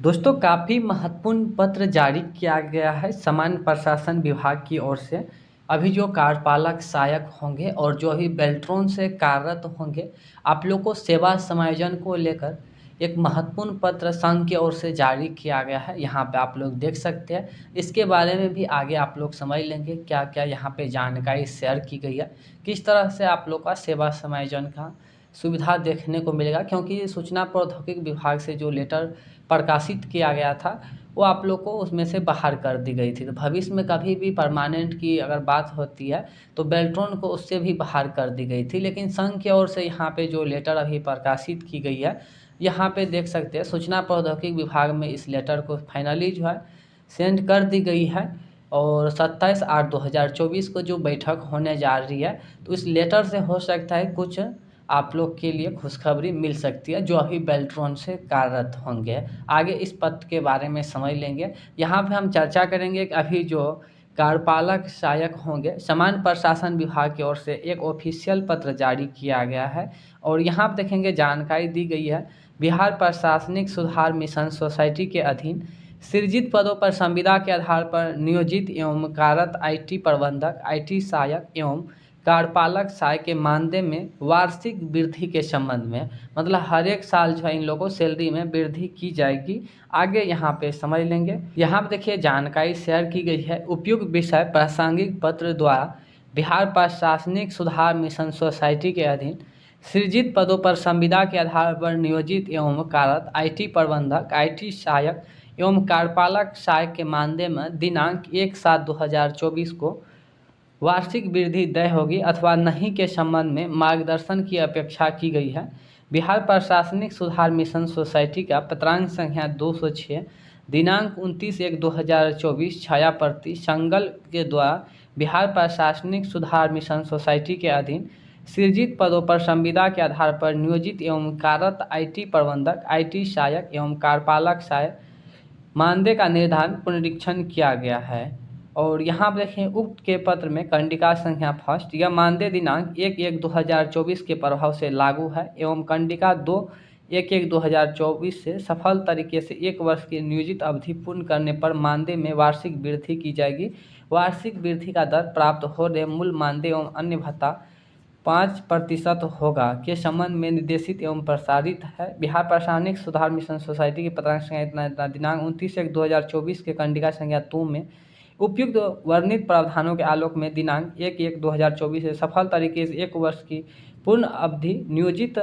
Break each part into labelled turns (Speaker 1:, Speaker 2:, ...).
Speaker 1: दोस्तों काफ़ी महत्वपूर्ण पत्र जारी किया गया है सामान्य प्रशासन विभाग की ओर से। अभी जो कार्यपालक सहायक होंगे और जो अभी बेल्ट्रॉन से कार्यरत होंगे, आप लोग को सेवा समायोजन को लेकर एक महत्वपूर्ण पत्र संघ की ओर से जारी किया गया है। यहाँ पे आप लोग देख सकते हैं। इसके बारे में भी आगे आप लोग समझ लेंगे क्या क्या यहाँ पे जानकारी शेयर की गई है, किस तरह से आप लोग का सेवा समायोजन का सुविधा देखने को मिलेगा। क्योंकि सूचना प्रौद्योगिकी विभाग से जो लेटर प्रकाशित किया गया था, वो आप लोग को उसमें से बाहर कर दी गई थी। तो भविष्य में कभी भी परमानेंट की अगर बात होती है तो बेल्ट्रॉन को उससे भी बाहर कर दी गई थी। लेकिन संघ की ओर से यहाँ पे जो लेटर अभी प्रकाशित की गई है, यहाँ पे देख सकते हैं सूचना प्रौद्योगिकी विभाग में इस लेटर को फाइनली जो है सेंड कर दी गई है। और 27/8/2024 को जो बैठक होने जा रही है, तो इस लेटर से हो सकता है कुछ आप लोग के लिए खुशखबरी मिल सकती है जो अभी बेल्ट्रॉन से कार्यरत होंगे। आगे इस पत्र के बारे में समझ लेंगे। यहाँ पे हम चर्चा करेंगे कि अभी जो कार्यपालक सहायक होंगे, सामान्य प्रशासन विभाग की ओर से एक ऑफिशियल पत्र जारी किया गया है। और यहाँ पे देखेंगे जानकारी दी गई है, बिहार प्रशासनिक सुधार मिशन सोसाइटी के अधीन सृजित पदों पर संविदा के आधार पर नियोजित एवं कार्यरत IT प्रबंधक, IT सहायक एवं कार्यपालक सहायक के मानदेय में वार्षिक वृद्धि के संबंध में, मतलब हर एक साल जो है इन लोगों को सैलरी में वृद्धि की जाएगी। आगे यहाँ पे समझ लेंगे। यहाँ पे देखिए जानकारी शेयर की गई है। उपयुक्त विषय प्रासंगिक पत्र द्वारा बिहार प्रशासनिक सुधार मिशन सोसाइटी के अधीन सृजित पदों पर संविदा के आधार पर नियोजित एवं कार्यरत IT प्रबंधक, IT सहायक एवं कार्यपालक सहायक के मानदेय में दिनांक 1/7/2024 को वार्षिक वृद्धि तय होगी अथवा नहीं के संबंध में मार्गदर्शन की अपेक्षा की गई है। बिहार प्रशासनिक सुधार मिशन सोसाइटी का पत्रांक संख्या 206 दिनांक 29/1/2024 छाया प्रति संगल के द्वारा बिहार प्रशासनिक सुधार मिशन सोसाइटी के अधीन सृजित पदों पर संविदा के आधार पर नियोजित एवं कार्यरत IT प्रबंधक, IT सहायक एवं कार्यपालक सहायक मानदेय का निर्धारण पुनरीक्षण किया गया है। और यहाँ पर देखें उक्त के पत्र में कंडिका संख्या फर्स्ट, यह मानदेय दिनांक 1/1/2024 के प्रभाव से लागू है एवं कंडिका 2/1/2024 से सफल तरीके से 1 वर्ष की नियोजित अवधि पूर्ण करने पर मानदेय में वार्षिक वृद्धि की जाएगी। वार्षिक वृद्धि का दर प्राप्त हो रहे मूल मानदेय एवं अन्य भत्ता 5% होगा के संबंध में निर्देशित एवं प्रसारित है। बिहार प्रशासनिक सुधार मिशन सोसाइटी की पत्रांक संख्या इतना दिनांक 29/1/2024 के कंडिका संख्या 2 में उपयुक्त वर्णित प्रावधानों के आलोक में दिनांक 1/1/2024 से सफल तरीके से 1 वर्ष की पूर्ण अवधि नियोजित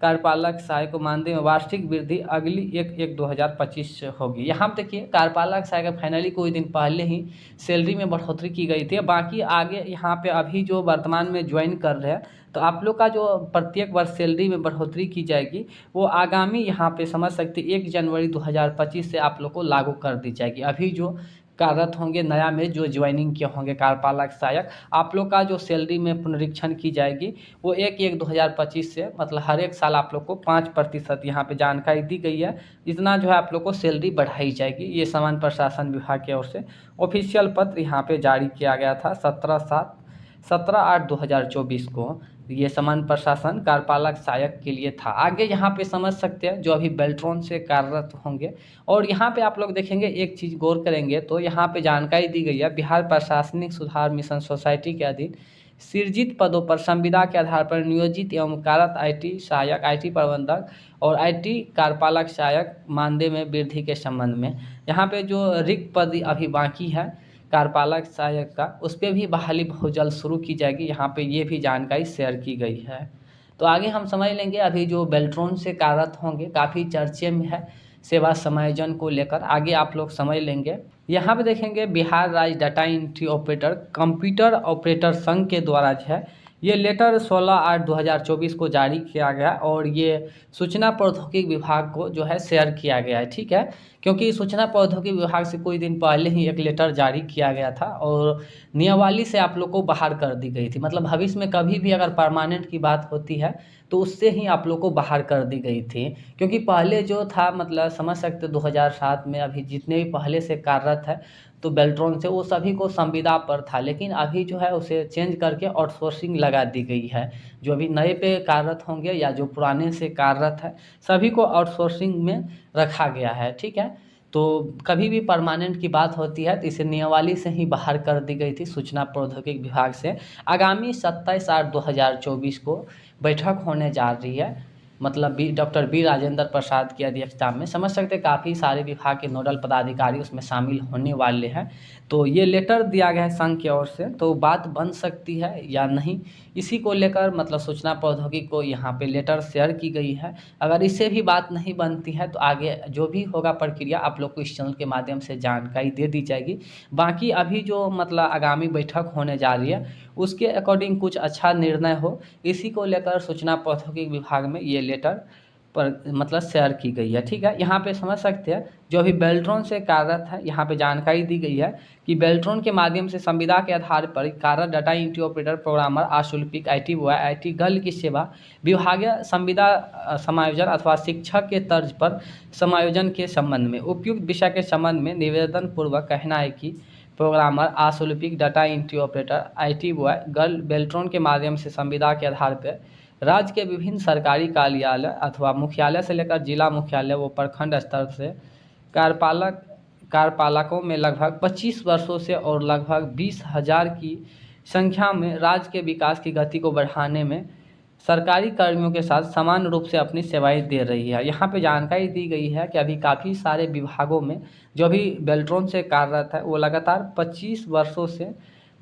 Speaker 1: कार्यपालक सहायक को मानदेय में वार्षिक वृद्धि अगली 1/1/2025 से होगी। यहाँ पे देखिए कार्यपालक सहायक फाइनली कोई दिन पहले ही सैलरी में बढ़ोतरी की गई थी। बाकी आगे यहाँ पे अभी जो वर्तमान में ज्वाइन कर रहे हैं, तो आप लोग का जो प्रत्येक वर्ष सैलरी में बढ़ोतरी की जाएगी, वो आगामी यहाँ पे समझ सकते 1 जनवरी 2025 से आप लोग को लागू कर दी जाएगी। अभी जो कार्यरत होंगे नया में जो ज्वाइनिंग किए होंगे कार्यपालक सहायक, आप लोग का जो सैलरी में पुनरीक्षण की जाएगी वो 1/1/2025 से, मतलब हर एक साल आप लोग को 5% यहाँ पे जानकारी दी गई है। इतना जो है आप लोग को सैलरी बढ़ाई जाएगी। ये सामान्य प्रशासन विभाग की ओर से ऑफिशियल पत्र यहाँ पे जारी किया गया था 17/8/2024 को। ये सामान्य प्रशासन कार्यपालक सहायक के लिए था। आगे यहाँ पे समझ सकते हैं जो अभी बेल्ट्रॉन से कार्यरत होंगे। और यहाँ पे आप लोग देखेंगे एक चीज़ गौर करेंगे तो यहाँ पे जानकारी दी गई है, बिहार प्रशासनिक सुधार मिशन सोसाइटी के अधीन सृजित पदों पर संविदा के आधार पर नियोजित एवं कार्यरत IT सहायक, IT प्रबंधक और IT कार्यपालक सहायक मानदेय में वृद्धि के संबंध में, यहाँ पे जो रिक्त पद अभी बाकी है कार्यपालक सहायक का, उस पर भी बहाली बहुत जल्द शुरू की जाएगी। यहाँ पे ये भी जानकारी शेयर की गई है। तो आगे हम समझ लेंगे अभी जो बेल्ट्रॉन से कार्यरत होंगे, काफ़ी चर्चे में है सेवा समायोजन को लेकर, आगे आप लोग समझ लेंगे। यहाँ पे देखेंगे बिहार राज्य data entry operator computer operator संघ के द्वारा जो है ये लेटर 16/8/2024 को जारी किया गया और ये सूचना प्रौद्योगिकी विभाग को जो है शेयर किया गया है। ठीक है, क्योंकि सूचना प्रौद्योगिकी विभाग से कोई दिन पहले ही एक लेटर जारी किया गया था और नियमावली से आप लोग को बाहर कर दी गई थी। मतलब भविष्य में कभी भी अगर परमानेंट की बात होती है तो उससे ही आप लोग को बाहर कर दी गई थी। क्योंकि पहले जो था मतलब समझ सकते 2007 में अभी जितने भी पहले से कार्यरत है तो बेल्ट्रॉन से वो सभी को संविदा पर था, लेकिन अभी जो है उसे चेंज करके आउटसोर्सिंग लगा दी गई है। जो अभी नए पे कार्यरत होंगे या जो पुराने से कार्यरत है सभी को आउटसोर्सिंग में रखा गया है, ठीक है। तो कभी भी परमानेंट की बात होती है तो इसे नियमावली से ही बाहर कर दी गई थी सूचना प्रौद्योगिकी विभाग से। आगामी 27/8/2024 को बैठक होने जा रही है, मतलब डॉक्टर बी राजेंद्र प्रसाद की अध्यक्षता में। समझ सकते हैं काफ़ी सारे विभाग के नोडल पदाधिकारी उसमें शामिल होने वाले हैं। तो ये लेटर दिया गया है संघ की ओर से, तो बात बन सकती है या नहीं, इसी को लेकर मतलब सूचना प्रौद्योगिकी को यहाँ पे लेटर शेयर की गई है। अगर इससे भी बात नहीं बनती है तो आगे जो भी होगा प्रक्रिया आप लोग को इस चैनल के माध्यम से जानकारी दे दी जाएगी। बाकी अभी जो मतलब आगामी बैठक होने जा रही है उसके अकॉर्डिंग कुछ अच्छा निर्णय हो, इसी को लेकर सूचना प्रौद्योगिकी विभाग में ये लेटर पर मतलब शेयर की गई है, ठीक है। यहाँ पे समझ सकते हैं जो अभी बेल्ट्रॉन से कार्यरत है, यहाँ पे जानकारी दी गई है कि बेल्ट्रॉन के माध्यम से संविदा के आधार पर कार्यरत डाटा एंट्री ऑपरेटर, प्रोग्रामर, आशुल्पिक, IT बॉय, IT गर्ल की सेवा विभागीय संविदा समायोजन अथवा शिक्षक के तर्ज पर समायोजन के संबंध में उपयुक्त विषय के संबंध में निवेदन पूर्वक कहना है कि प्रोग्रामर, आशुल्पिक, data entry operator, IT boy, girl Beltron के माध्यम से संविदा के आधार पर राज्य के विभिन्न सरकारी कार्यालय अथवा मुख्यालय से लेकर जिला मुख्यालय व प्रखंड स्तर से कार्यपालकों में लगभग 25 वर्षों से और लगभग 20,000 की संख्या में राज्य के विकास की गति को बढ़ाने में सरकारी कर्मियों के साथ समान रूप से अपनी सेवाएं दे रही है। यहाँ पे जानकारी दी गई है कि अभी काफ़ी सारे विभागों में जो भी बेल्ट्रॉन से कार्यरत है वो लगातार 25 वर्षों से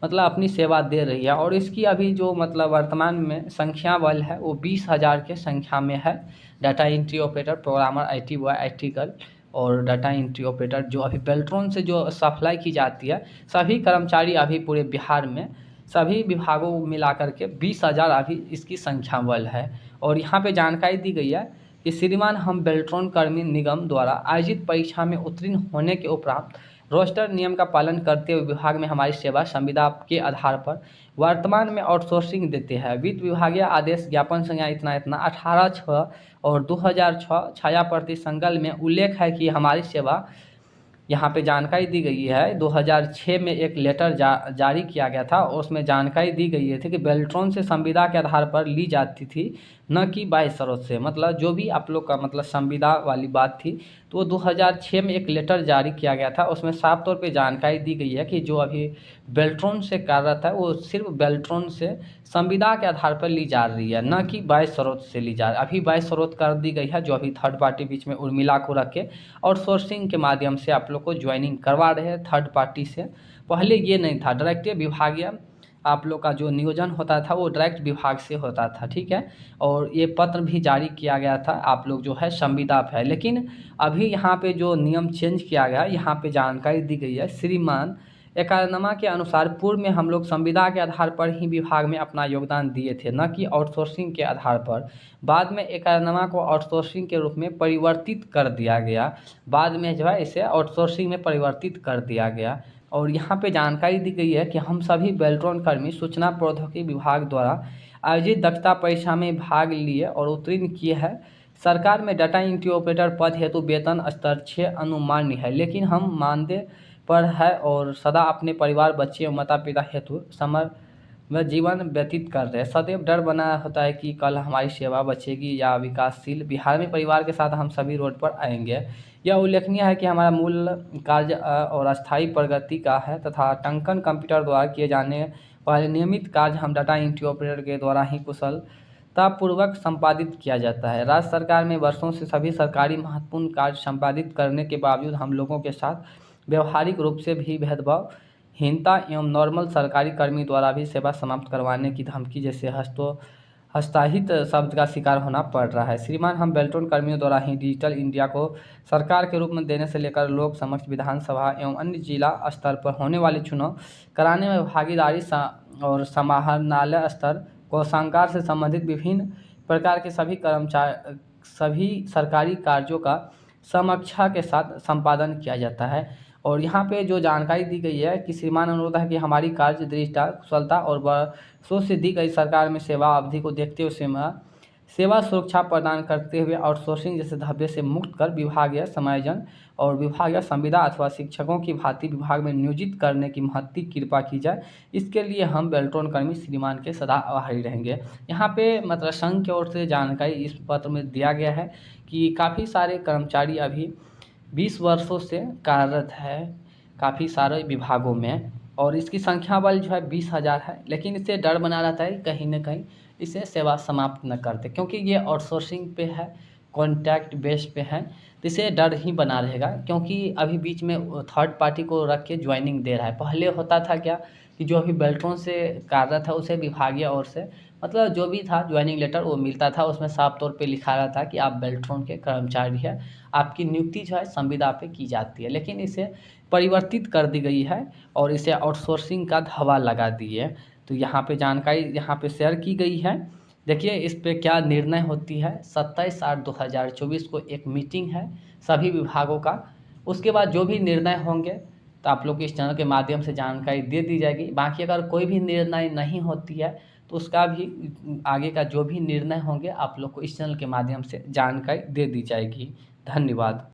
Speaker 1: मतलब अपनी सेवा दे रही है, और इसकी अभी जो मतलब वर्तमान में संख्या बल है वो 20,000 के संख्या में है। Data entry operator, programmer, IT boy, IT girl और डाटा एंट्री ऑपरेटर जो अभी बेल्ट्रॉन से जो सप्लाई की जाती है, सभी कर्मचारी अभी पूरे बिहार में सभी विभागों को मिला करके 20,000 अभी इसकी संख्या बल है। और यहाँ पे जानकारी दी गई है कि श्रीमान हम बेल्ट्रॉन कर्मी निगम द्वारा आयोजित परीक्षा में उत्तीर्ण होने के उपरांत रोस्टर नियम का पालन करते हुए विभाग में हमारी सेवा संविदा के आधार पर वर्तमान में आउटसोर्सिंग देते हैं। वित्त विभागीय आदेश ज्ञापन संख्या इतना इतना 18/6 और 2006 छाया प्रति संकल में उल्लेख है कि हमारी सेवा, यहाँ पे जानकारी दी गई है 2006 में एक लेटर जारी किया गया था और उसमें जानकारी दी गई थी कि बेल्ट्रॉन से संविदा के आधार पर ली जाती थी, न कि बाह्य स्रोत से। मतलब जो भी आप लोग का मतलब संविदा वाली बात थी तो वो 2006 में एक लेटर जारी किया गया था, उसमें साफ तौर पे जानकारी दी गई है कि जो अभी बेल्ट्रॉन से कार्यरत है वो सिर्फ बेल्ट्रॉन से संविदा के आधार पर ली जा रही है, न कि बाह्य स्रोत से ली जा रही है। अभी बाह्य स्रोत कर दी गई है जो अभी थर्ड पार्टी बीच में उर्मिला को रख के आउटसोर्सिंग के माध्यम से आप लोग को ज्वाइनिंग करवा रहे हैं थर्ड पार्टी से। पहले ये नहीं था, डायरेक्ट विभागीय आप लोग का जो नियोजन होता था वो डायरेक्ट विभाग से होता था, ठीक है। और ये पत्र भी जारी किया गया था आप लोग जो है संविदा पे है, लेकिन अभी यहाँ पे जो नियम चेंज किया गया, यहाँ पे जानकारी दी गई है श्रीमान एकरारनामा के अनुसार पूर्व में हम लोग संविदा के आधार पर ही विभाग में अपना योगदान दिए थे, न कि आउटसोर्सिंग के आधार पर। बाद में एकरारनामा को आउटसोर्सिंग के रूप में परिवर्तित कर दिया गया, बाद में जो है इसे आउटसोर्सिंग में परिवर्तित कर दिया गया। और यहाँ पे जानकारी दी गई है कि हम सभी बेल्ट्रॉन कर्मी सूचना प्रौद्योगिकी विभाग द्वारा आयोजित दक्षता परीक्षा में भाग लिए और उत्तीर्ण किए हैं। सरकार में डाटा एंट्री ऑपरेटर पद हेतु वेतन स्तर 6 अनुमान्य है, लेकिन हम मानदेय पर है और सदा अपने परिवार, बच्चे और माता पिता हेतु समर में जीवन व्यतीत कर रहे हैं। सदैव डर बना होता है कि कल हमारी सेवा बचेगी या विकासशील बिहार में परिवार के साथ हम सभी रोड पर आएंगे। यह उल्लेखनीय है कि हमारा मूल कार्य और अस्थायी प्रगति का है तथा टंकन कंप्यूटर द्वारा किए जाने वाले नियमित कार्य हम डाटा एंट्री ऑपरेटर के द्वारा ही कुशलतापूर्वक संपादित किया जाता है। राज्य सरकार में वर्षों से सभी सरकारी महत्वपूर्ण कार्य संपादित करने के बावजूद हम लोगों के साथ व्यवहारिक रूप से भी भेदभावहीनता एवं नॉर्मल सरकारी कर्मी द्वारा भी सेवा समाप्त करवाने की धमकी जैसे हस्ताहित शब्द का शिकार होना पड़ रहा है। श्रीमान हम बेल्ट्रॉन कर्मियों द्वारा ही डिजिटल इंडिया को सरकार के रूप में देने से लेकर लोक समक्ष विधानसभा एवं अन्य जिला स्तर पर होने वाले चुनाव कराने में भागीदारी और समाहरणालय स्तर कोषागार से संबंधित विभिन्न प्रकार के सभी सरकारी कार्यों का समीक्षा के साथ संपादन किया जाता है। और यहाँ पे जो जानकारी दी गई है कि श्रीमान अनुरोध है कि हमारी कार्य दृढ़ता, कुशलता और वर्षों से दी गई सरकार में सेवा अवधि को देखते हुए सेवा सुरक्षा प्रदान करते हुए आउटसोर्सिंग जैसे धब्बे से मुक्त कर विभागीय समायोजन और विभागीय संविदा अथवा शिक्षकों की भांति विभाग में नियोजित करने की महती कृपा की जाए। इसके लिए हम बेल्ट्रॉन कर्मी श्रीमान के सदा आभारी रहेंगे। यहाँ पे मतलब संघ की ओर से जानकारी इस पत्र में दिया गया है कि काफ़ी सारे कर्मचारी अभी 20 वर्षों से कार्यरत है काफ़ी सारे विभागों में, और इसकी संख्या बल जो है 20,000 है, लेकिन इसे डर बना रहता है कहीं न कहीं इसे सेवा समाप्त न कर दे, क्योंकि ये आउटसोर्सिंग पे है, कॉन्ट्रैक्ट बेस पे है, तो इसे डर ही बना रहेगा, क्योंकि अभी बीच में थर्ड पार्टी को रख के ज्वाइनिंग दे रहा है। पहले होता था क्या कि जो अभी बेल्ट्रॉन से कार्यरत था उसे विभागीय ओर से मतलब जो भी था ज्वाइनिंग लेटर वो मिलता था, उसमें साफ तौर पे लिखा रहता कि आप बेल्ट्रॉन के कर्मचारी हैं, आपकी नियुक्ति जो है संविदा पे की जाती है। लेकिन इसे परिवर्तित कर दी गई है और इसे आउटसोर्सिंग का धावा लगा दी है। तो यहाँ पे जानकारी यहाँ पे शेयर की गई है। देखिए इस पे क्या निर्णय होती है। 27/8/2024 को एक मीटिंग है सभी विभागों का। उसके बाद जो भी निर्णय होंगे तो आप लोग को इस चैनल के माध्यम से जानकारी दे दी जाएगी। बाकी अगर कोई भी निर्णय नहीं होती है तो उसका भी आगे का जो भी निर्णय होंगे आप लोग को इस चैनल के माध्यम से जानकारी दे दी जाएगी। धन्यवाद।